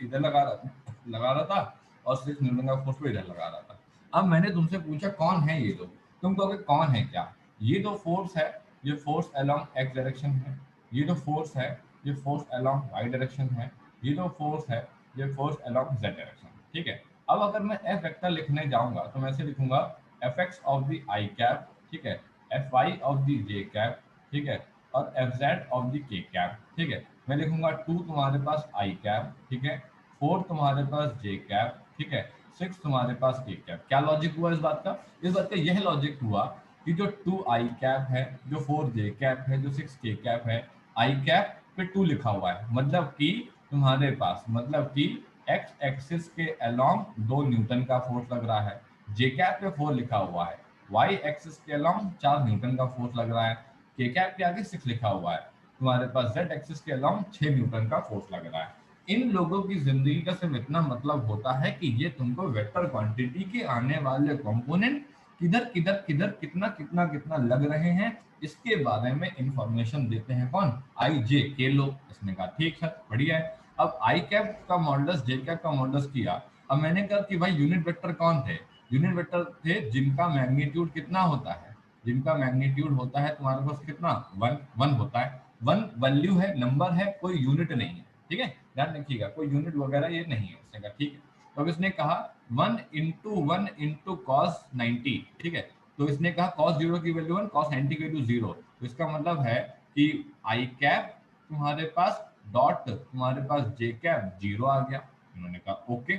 इधर लगा रहा था, और 6 न्यूटन का फोर्स कोई इधर लगा रहा था। अब मैंने तुमसे पूछा कौन है ये लोग, तुम कहोगे कौन है क्या? ये तो फोर्स है, ये फोर्स अलोंग एक्स डायरेक्शन है, ये जो फोर्स है ये फोर्स अलोंग वाई डायरेक्शन है, ये जो फोर्स है ये फोर्स अलोंग जेड डायरेक्शन, ठीक है। अब अगर मैं एफ वेक्टर लिखने जाऊंगा तो मैं ऐसे लिखूंगा F X of the I cap, ठीक है, F Y of the J cap, ठीक है, और F Z of the K cap, ठीक है। मैं लिखूंगा 2 तुम्हारे पास आई कैप, ठीक है, 4 तुम्हारे पास जे कैप, ठीक है, 6 तुम्हारे पास के कैप। क्या लॉजिक हुआ इस बात का? इस बात का यह लॉजिक हुआ कि जो 2 आई कैप है, जो 4 जे कैप है, जो 6 के कैप है, आई कैप पे 2 लिखा हुआ है, मतलब कि तुम्हारे पास, मतलब कि एक्स एक्सिस के अलोंग 2 न्यूटन का फोर्स लग रहा है, जे कैप पे 4 लिखा हुआ है, वाई एक्सिस के अलोंग 4 न्यूटन का फोर्स लग रहा है, के कैप के आगे 6 लिखा हुआ है, तुम्हारे पास जेड एक्सिस के अलोंग 6 न्यूटन का फोर्स लग रहा है। इन लोगों की जिंदगी का सिर्फ इतना मतलब होता है कि ये तुमको वेक्टर क्वांटिटी के आने वाले कंपोनेंट किधर किधर किधर कितना कितना कितना लग रहे हैं, इसके बारे में इंफॉर्मेशन देते हैं। कौन? आई जे के लोग। इसने कहा ठीक है, बढ़िया है। अब आई कैप का मॉडल्स जे कैप का मॉडल्स किया। अब मैंने कहा कि भाई यूनिट वेक्टर कौन थे? यूनिट वेक्टर थे जिनका मैग्नीट्यूड कितना होता है, जिनका मैग्नीट्यूड होता है तुम्हारे पास कितना, 1 होता है। 1 वैल्यू है, नंबर है, कोई यूनिट नहीं है, ठीक है, ध्यान रखिएगा, कोई यूनिट वगैरह ये नहीं है। इसने कहा ठीक है। तो अब इसने कहा 1 × 1 × cos 90, ठीक है, तो इसने कहा cos 0 की वैल्यू 1, cos 90 की वैल्यू 0, तो इसका मतलब है कि आई कैप तुम्हारे पास डॉट तुम्हारे पास जे कैप 0 आ गया। उन्होंने कहा ओके,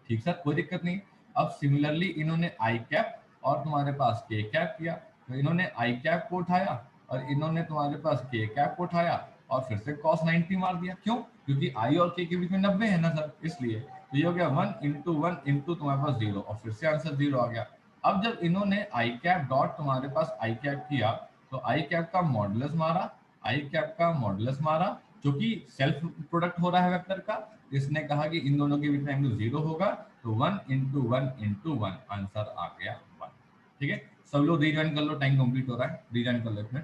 ठीक सर, कोई दिक्कत नहीं। अब सिमिलरली इन्होंने आई कैप और तुम्हारे पास के कैप किया, तो इन्होंने आई कैप को उठाया और इन्होंने तुम्हारे पास के कैप को उठाया और फिर से cos 90 मार दिया। क्यों? क्योंकि आई और के बीच में 90 है ना सर, इसलिए। तो ये हो गया 1 × 1 × तुम्हारे पास 0 और फिर से आंसर 0 आ गया। अब जब इन्होंने आई कैप डॉट तुम्हारे पास आई कैप किया तो आई कैप का मॉडुलस मारा, आई कैप का मॉडुलस मारा, जो कि सेल्फ प्रोडक्ट हो रहा है वेक्टर का। इसने कहा कि इन दोनों के बीच में एंगल 0 होगा, तो 1 × 1 × 1 आंसर आ गया 1। ठीक है, सब लोग रीजॉइन कर लो, टाइम कंप्लीट हो रहा है, रीजॉइन कर लो इसमें।